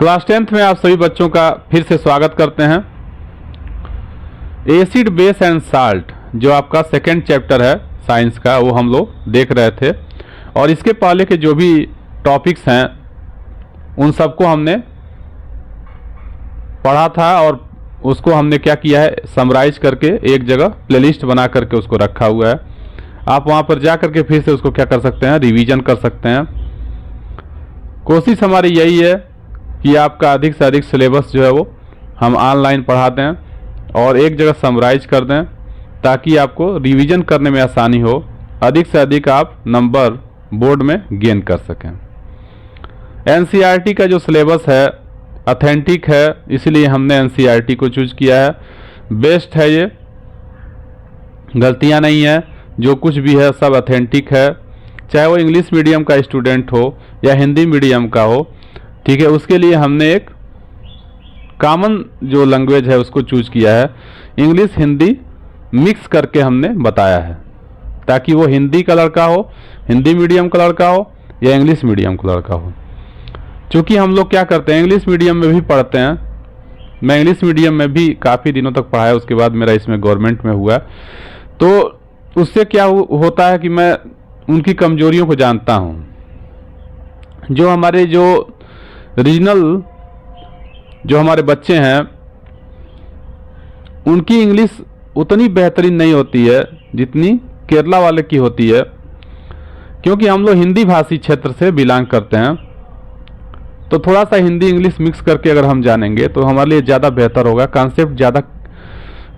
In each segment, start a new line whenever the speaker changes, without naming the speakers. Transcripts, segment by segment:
Class 10th में आप सभी बच्चों का फिर से स्वागत करते हैं। एसिड बेस एंड साल्ट जो आपका सेकेंड चैप्टर है साइंस का, वो हम लोग देख रहे थे और इसके पहले के जो भी टॉपिक्स हैं उन सबको हमने पढ़ा था और उसको हमने क्या किया है, समराइज करके एक जगह प्लेलिस्ट बना करके उसको रखा हुआ है। आप वहाँ पर जा करके फिर से उसको क्या कर सकते हैं, रिवीजन कर सकते हैं। कोशिश हमारी यही है कि आपका अधिक से अधिक सिलेबस जो है वो हम ऑनलाइन पढ़ा दें और एक जगह समराइज कर दें ताकि आपको रिवीजन करने में आसानी हो, अधिक से अधिक आप नंबर बोर्ड में गेन कर सकें। एनसीईआरटी का जो सिलेबस है ऑथेंटिक है, इसलिए हमने एनसीईआरटी को चूज किया है। बेस्ट है, ये गलतियां नहीं है, जो कुछ भी है सब ऑथेंटिक है, चाहे वो इंग्लिश मीडियम का स्टूडेंट हो या हिंदी मीडियम का हो। ठीक है, उसके लिए हमने एक कॉमन जो लैंग्वेज है उसको चूज किया है। इंग्लिश हिंदी मिक्स करके हमने बताया है ताकि वो हिंदी का लड़का हो, हिंदी मीडियम का लड़का हो या इंग्लिश मीडियम का लड़का हो। क्योंकि हम लोग क्या करते हैं, इंग्लिश मीडियम में भी पढ़ते हैं। मैं इंग्लिश मीडियम में भी काफ़ी दिनों तक पढ़ाया, उसके बाद मेरा इसमें गवर्नमेंट में हुआ। तो उससे क्या होता है कि मैं उनकी कमजोरियों को जानता हूँ। जो हमारे जो रीजनल जो हमारे बच्चे हैं उनकी इंग्लिश उतनी बेहतरीन नहीं होती है जितनी केरला वाले की होती है, क्योंकि हम लोग हिंदी भाषी क्षेत्र से बिलोंग करते हैं। तो थोड़ा सा हिंदी इंग्लिश मिक्स करके अगर हम जानेंगे तो हमारे लिए ज़्यादा बेहतर होगा, कॉन्सेप्ट ज़्यादा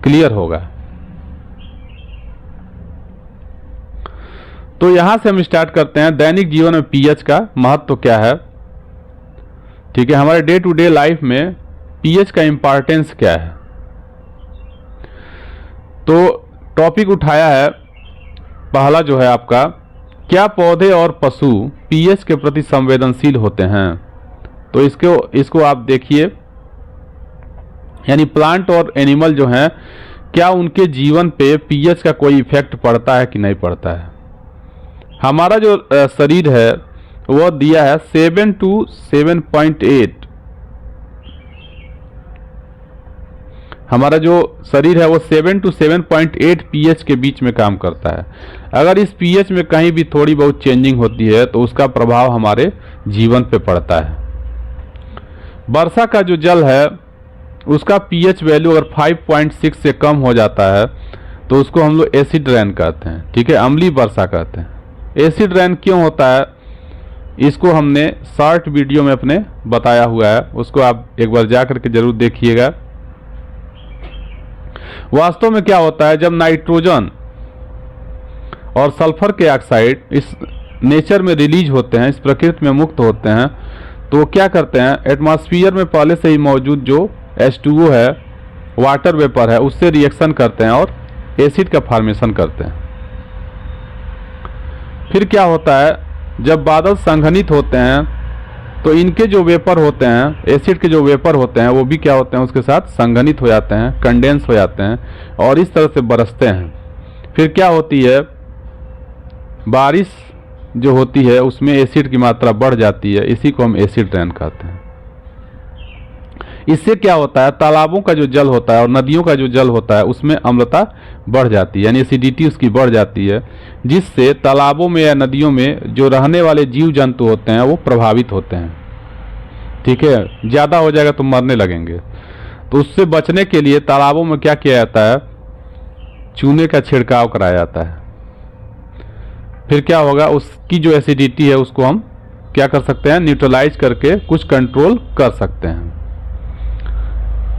क्लियर होगा। तो यहाँ से हम स्टार्ट करते हैं। दैनिक जीवन में पीएच का महत्व क्या है। ठीक है, हमारे डे टू डे लाइफ में पीएच का इंपॉर्टेंस क्या है। तो टॉपिक उठाया है पहला जो है आपका, क्या पौधे और पशु पीएच के प्रति संवेदनशील होते हैं। तो इसको आप देखिए, यानी प्लांट और एनिमल जो हैं, क्या उनके जीवन पे पीएच का कोई इफेक्ट पड़ता है कि नहीं पड़ता है। हमारा जो शरीर है वो दिया है 7 to 7.8। हमारा जो शरीर है वो 7 to 7.8 पीएच के बीच में काम करता है। अगर इस पीएच में कहीं भी थोड़ी बहुत चेंजिंग होती है तो उसका प्रभाव हमारे जीवन पे पड़ता है। वर्षा का जो जल है उसका पीएच वैल्यू अगर 5.6 से कम हो जाता है तो उसको हम लोग एसिड रेन कहते हैं। ठीक है, अम्लीय वर्षा कहते हैं। एसिड रेन क्यों होता है, इसको हमने शॉर्ट वीडियो में अपने बताया हुआ है, उसको आप एक बार जा करके जरूर देखिएगा। वास्तव में क्या होता है, जब नाइट्रोजन और सल्फर के ऑक्साइड इस नेचर में रिलीज होते हैं, इस प्रकृति में मुक्त होते हैं, तो क्या करते हैं, एटमॉस्फेयर में पहले से ही मौजूद जो H2O है, वाटर वेपर है, उससे रिएक्शन करते हैं और एसिड का फॉर्मेशन करते हैं। फिर क्या होता है, जब बादल संघनित होते हैं तो इनके जो वेपर होते हैं, एसिड के जो वेपर होते हैं, वो भी क्या होते हैं, उसके साथ संघनित हो जाते हैं, कंडेंस हो जाते हैं और इस तरह से बरसते हैं। फिर क्या होती है, बारिश जो होती है उसमें एसिड की मात्रा बढ़ जाती है, इसी को हम एसिड रेन कहते हैं। इससे क्या होता है, तालाबों का जो जल होता है और नदियों का जो जल होता है उसमें अम्लता बढ़ जाती है, यानी एसिडिटी उसकी बढ़ जाती है, जिससे तालाबों में या नदियों में जो रहने वाले जीव जंतु होते हैं वो प्रभावित होते हैं। ठीक है, ज़्यादा हो जाएगा तो मरने लगेंगे। तो उससे बचने के लिए तालाबों में क्या किया जाता है, चूने का छिड़काव कराया जाता है। फिर क्या होगा, उसकी जो एसिडिटी है उसको हम क्या कर सकते हैं, न्यूट्रलाइज करके कुछ कंट्रोल कर सकते हैं।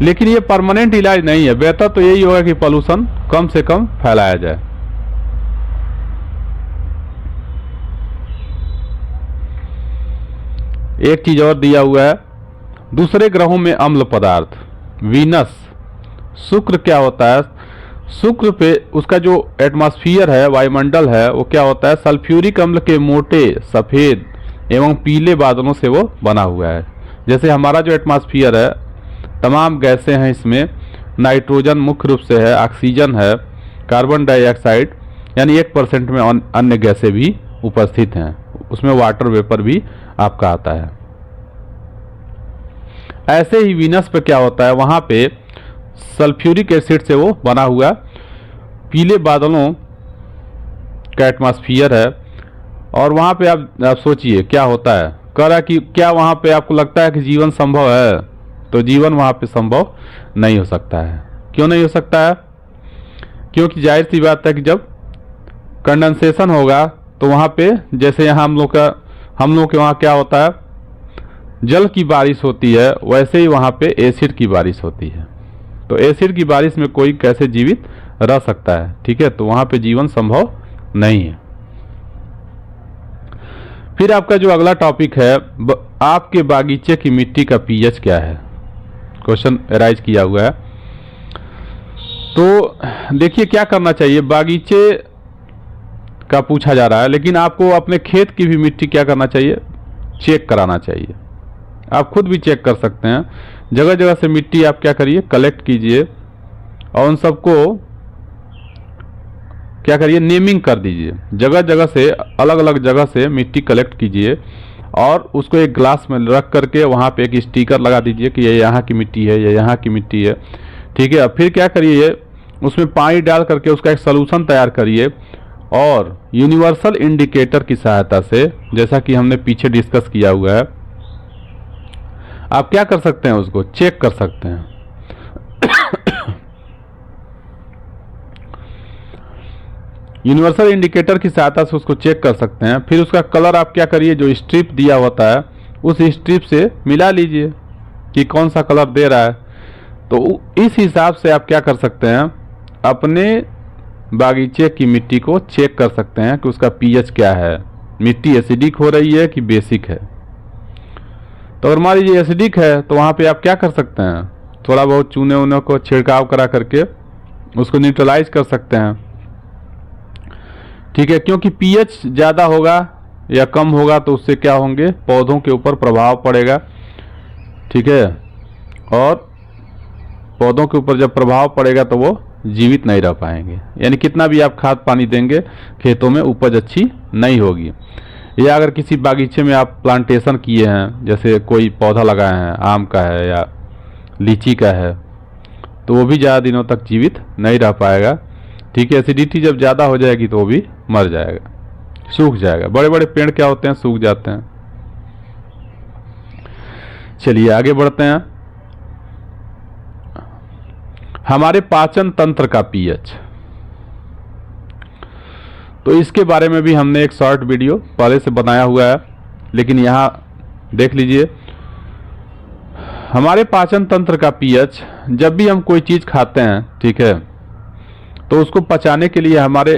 लेकिन ये परमानेंट इलाज नहीं है। बेहतर तो यही होगा कि पोल्यूशन कम से कम फैलाया जाए। एक चीज और दिया हुआ है, दूसरे ग्रहों में अम्ल पदार्थ, वीनस, शुक्र क्या होता है, शुक्र पे उसका जो एटमॉस्फेयर है, वायुमंडल है, वो क्या होता है, सल्फ्यूरिक अम्ल के मोटे सफेद एवं पीले बादलों से वो बना हुआ है। जैसे हमारा जो एटमॉस्फेयर है, तमाम गैसें हैं, इसमें नाइट्रोजन मुख्य रूप से है, ऑक्सीजन है, कार्बन डाइऑक्साइड यानी 1% में अन्य गैसें भी उपस्थित हैं, उसमें वाटर वेपर भी आपका आता है। ऐसे ही वीनस पे क्या होता है, वहाँ पे सल्फ्यूरिक एसिड से वो बना हुआ पीले बादलों का एटमॉस्फेयर है। और वहाँ पे आप सोचिए क्या होता है, कह रहा कि क्या वहाँ पे आपको लगता है कि जीवन संभव है? तो जीवन वहाँ पे संभव नहीं हो सकता है। क्यों नहीं हो सकता है? क्योंकि जाहिर सी बात है कि जब कंडेंसेशन होगा तो वहाँ पे, जैसे यहाँ हम लोग के वहाँ क्या होता है, जल की बारिश होती है, वैसे ही वहाँ पे एसिड की बारिश होती है। तो एसिड की बारिश में कोई कैसे जीवित रह सकता है? ठीक है, तो वहाँ पे जीवन संभव नहीं है। फिर आपका जो अगला टॉपिक है, आपके बागीचे की मिट्टी का पीएच क्या है? क्वेश्चन अराइज किया हुआ है। तो देखिए क्या करना चाहिए, बागीचे का पूछा जा रहा है, लेकिन आपको अपने खेत की भी मिट्टी क्या करना चाहिए, चेक कराना चाहिए। आप खुद भी चेक कर सकते हैं, जगह जगह से मिट्टी आप क्या करिए, कलेक्ट कीजिए और उन सबको क्या करिए, नेमिंग कर दीजिए। जगह जगह से, अलग अलग जगह से मिट्टी कलेक्ट कीजिए और उसको एक ग्लास में रख करके वहाँ पे एक स्टिकर लगा दीजिए कि ये यहाँ की मिट्टी है, ये यहाँ की मिट्टी है। ठीक है, अब फिर क्या करिए, उसमें पानी डाल करके उसका एक सलूशन तैयार करिए और यूनिवर्सल इंडिकेटर की सहायता से, जैसा कि हमने पीछे डिस्कस किया हुआ है, आप क्या कर सकते हैं, उसको चेक कर सकते हैं। यूनिवर्सल इंडिकेटर की सहायता से उसको चेक कर सकते हैं। फिर उसका कलर आप क्या करिए, जो स्ट्रिप दिया होता है उस स्ट्रिप से मिला लीजिए कि कौन सा कलर दे रहा है। तो इस हिसाब से आप क्या कर सकते हैं, अपने बागीचे की मिट्टी को चेक कर सकते हैं कि उसका पीएच क्या है, मिट्टी एसिडिक हो रही है कि बेसिक है। तो अगर मान लीजिए एसिडिक है तो वहाँ पे आप क्या कर सकते हैं, थोड़ा बहुत चूने ऊने को छिड़काव करा करके उसको न्यूट्रलाइज कर सकते हैं। ठीक है, क्योंकि पीएच ज़्यादा होगा या कम होगा तो उससे क्या होंगे, पौधों के ऊपर प्रभाव पड़ेगा। ठीक है, और पौधों के ऊपर जब प्रभाव पड़ेगा तो वो जीवित नहीं रह पाएंगे, यानी कितना भी आप खाद पानी देंगे खेतों में उपज अच्छी नहीं होगी। या अगर किसी बागीचे में आप प्लांटेशन किए हैं, जैसे कोई पौधा लगाए हैं, आम का है या लीची का है, तो वो भी ज़्यादा दिनों तक जीवित नहीं रह पाएगा। ठीक है, एसिडिटी जब ज़्यादा हो जाएगी तो वो भी मर जाएगा, सूख जाएगा। बड़े बड़े पेड़ क्या होते हैं, सूख जाते हैं। चलिए आगे बढ़ते हैं। हमारे पाचन तंत्र का पीएच, तो इसके बारे में भी हमने एक शॉर्ट वीडियो पहले से बनाया हुआ है, लेकिन यहाँ देख लीजिए। हमारे पाचन तंत्र का पीएच, जब भी हम कोई चीज़ खाते हैं, ठीक है, तो उसको पचाने के लिए हमारे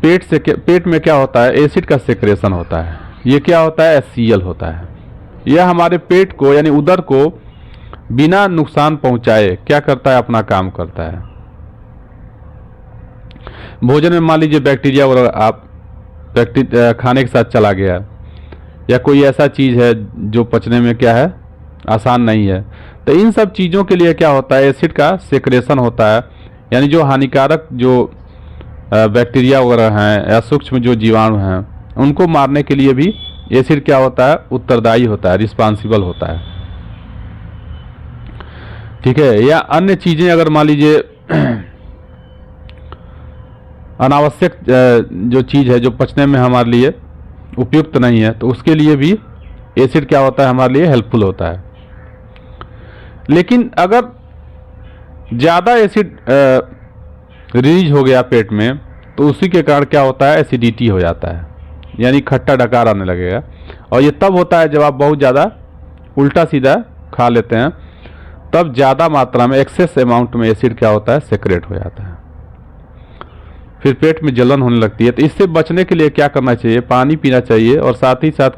पेट में क्या होता है, एसिड का सेक्रेशन होता है। ये क्या होता है, HCl होता है। यह हमारे पेट को यानी उदर को बिना नुकसान पहुंचाए क्या करता है, अपना काम करता है। भोजन में मान लीजिए बैक्टीरिया वगैरह आप खाने के साथ चला गया, या कोई ऐसा चीज़ है जो पचने में क्या है, आसान नहीं है, तो इन सब चीज़ों के लिए क्या होता है, एसिड का सेक्रेशन होता है। यानी जो हानिकारक जो बैक्टीरिया वगैरह हैं या सूक्ष्म जो जीवाणु हैं, उनको मारने के लिए भी एसिड क्या होता है, उत्तरदायी होता है, रिस्पांसिबल होता है। ठीक है, या अन्य चीज़ें अगर मान लीजिए अनावश्यक जो चीज़ है जो पचने में हमारे लिए उपयुक्त नहीं है, तो उसके लिए भी एसिड क्या होता है, हमारे लिए हेल्पफुल होता है। लेकिन अगर ज़्यादा एसिड रिलीज हो गया पेट में, तो उसी के कारण क्या होता है, एसिडिटी हो जाता है, यानी खट्टा डकार आने लगेगा। और ये तब होता है जब आप बहुत ज़्यादा उल्टा सीधा खा लेते हैं, तब ज़्यादा मात्रा में एक्सेस अमाउंट में एसिड क्या होता है, सेक्रेट हो जाता है, फिर पेट में जलन होने लगती है। तो इससे बचने के लिए क्या करना चाहिए, पानी पीना चाहिए, और साथ ही साथ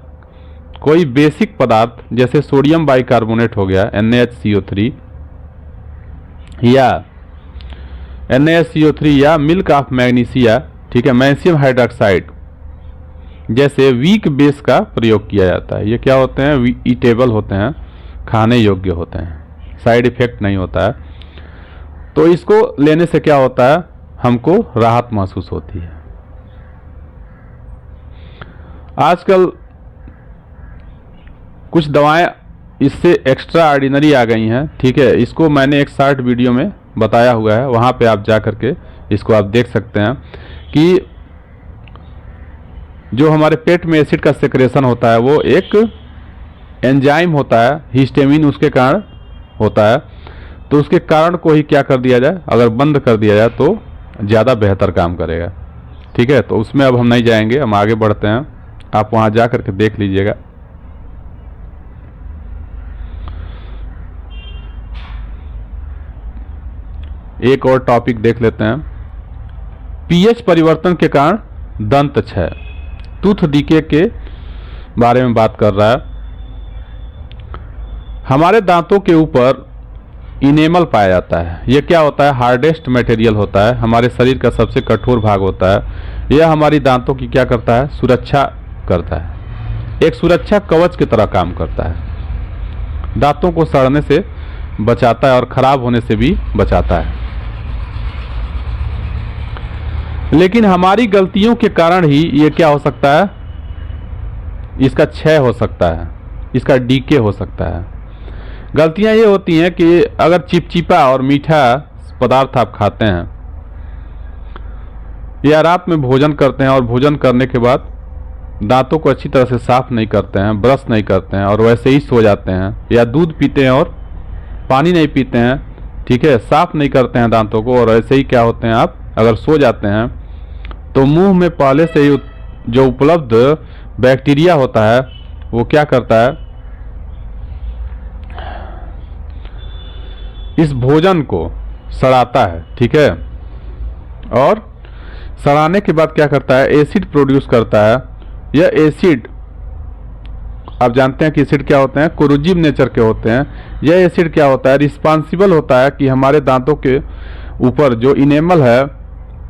कोई बेसिक पदार्थ जैसे सोडियम बाइकार्बोनेट हो गया NaHCO3 या NaSCO3 या मिल्क ऑफ मैग्नीशिया, ठीक है, मैग्नीशियम हाइड्रोक्साइड जैसे वीक बेस का प्रयोग किया जाता है। ये क्या होते हैं, ईटेबल होते हैं, खाने योग्य होते हैं, साइड इफेक्ट नहीं होता है। तो इसको लेने से क्या होता है, हमको राहत महसूस होती है। आजकल कुछ दवाएं इससे एक्स्ट्रा ऑर्डिनरी आ गई हैं, ठीक है। इसको मैंने एक शॉर्ट वीडियो में बताया हुआ है, वहाँ पे आप जा करके इसको आप देख सकते हैं कि जो हमारे पेट में एसिड का सेक्रेशन होता है वो एक एंजाइम होता है, हिस्टामिन उसके कारण होता है। तो उसके कारण को ही क्या कर दिया जाए, अगर बंद कर दिया जाए तो ज़्यादा बेहतर काम करेगा, ठीक है। तो उसमें अब हम नहीं जाएंगे, हम आगे बढ़ते हैं, आप वहाँ जा करके देख लीजिएगा। एक और टॉपिक देख लेते हैं, पीएच परिवर्तन के कारण दंत क्षय, टूथ डीके के बारे में बात कर रहा है। हमारे दांतों के ऊपर इनेमल पाया जाता है। यह क्या होता है, हार्डेस्ट मटेरियल होता है, हमारे शरीर का सबसे कठोर भाग होता है। यह हमारी दांतों की क्या करता है, सुरक्षा करता है, एक सुरक्षा कवच की तरह काम करता है। दांतों को सड़ने से बचाता है और खराब होने से भी बचाता है। लेकिन हमारी गलतियों के कारण ही ये क्या हो सकता है, इसका क्षय हो सकता है, इसका डीके हो सकता है। गलतियां ये होती हैं कि अगर चिपचिपा और मीठा पदार्थ आप खाते हैं या रात में भोजन करते हैं और भोजन करने के बाद दांतों को अच्छी तरह से साफ नहीं करते हैं, ब्रश नहीं करते हैं और वैसे ही सो जाते हैं, या दूध पीते हैं और पानी नहीं पीते हैं, ठीक है, साफ नहीं करते हैं दांतों को और ऐसे ही क्या होते हैं, आप अगर सो जाते हैं तो मुंह में पहले से ही जो उपलब्ध बैक्टीरिया होता है वो क्या करता है, इस भोजन को सड़ाता है, ठीक है। और सड़ाने के बाद क्या करता है, एसिड प्रोड्यूस करता है। यह एसिड, आप जानते हैं कि एसिड क्या होते हैं, कोरोजिव नेचर के होते हैं। यह एसिड क्या होता है, रिस्पांसिबल होता है कि हमारे दांतों के ऊपर जो इनेमल है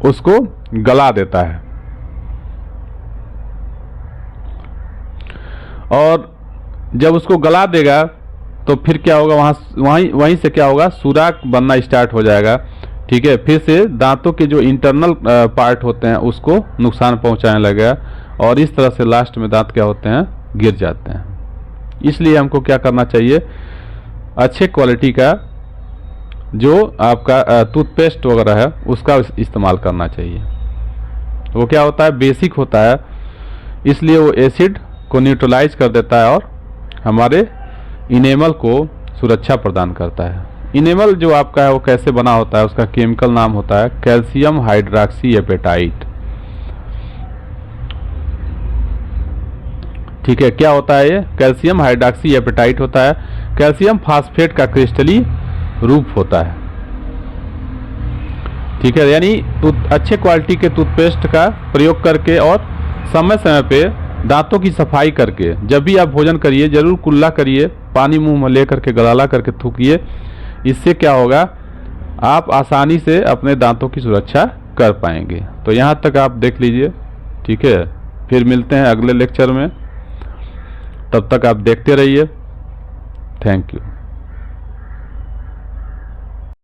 उसको गला देता है। और जब उसको गला देगा तो फिर क्या होगा, वहीं से क्या होगा, सुराख बनना स्टार्ट हो जाएगा, ठीक है। फिर से दांतों के जो इंटरनल पार्ट होते हैं उसको नुकसान पहुंचाने लगेगा और इस तरह से लास्ट में दांत क्या होते हैं, गिर जाते हैं। इसलिए हमको क्या करना चाहिए, अच्छे क्वालिटी का जो आपका टूथपेस्ट वगैरह है उसका इस्तेमाल करना चाहिए। वो क्या होता है, बेसिक होता है, इसलिए वो एसिड को न्यूट्रलाइज कर देता है और हमारे इनेमल को सुरक्षा प्रदान करता है। इनेमल जो आपका है वो कैसे बना होता है, उसका केमिकल नाम होता है कैल्शियम हाइड्रॉक्सी एपेटाइट, ठीक है। क्या होता है ये, कैल्शियम हाइड्रॉक्सी एपेटाइट होता है, कैल्शियम फास्फेट का क्रिस्टली रूप होता है, ठीक है। यानी अच्छे क्वालिटी के टूथपेस्ट का प्रयोग करके और समय समय पे दांतों की सफाई करके, जब भी आप भोजन करिए जरूर कुल्ला करिए, पानी मुंह में ले करके गलाला करके थूकिए। इससे क्या होगा, आप आसानी से अपने दांतों की सुरक्षा कर पाएंगे। तो यहाँ तक आप देख लीजिए, ठीक है। फिर मिलते हैं अगले लेक्चर में, तब तक आप देखते रहिए। Thank you.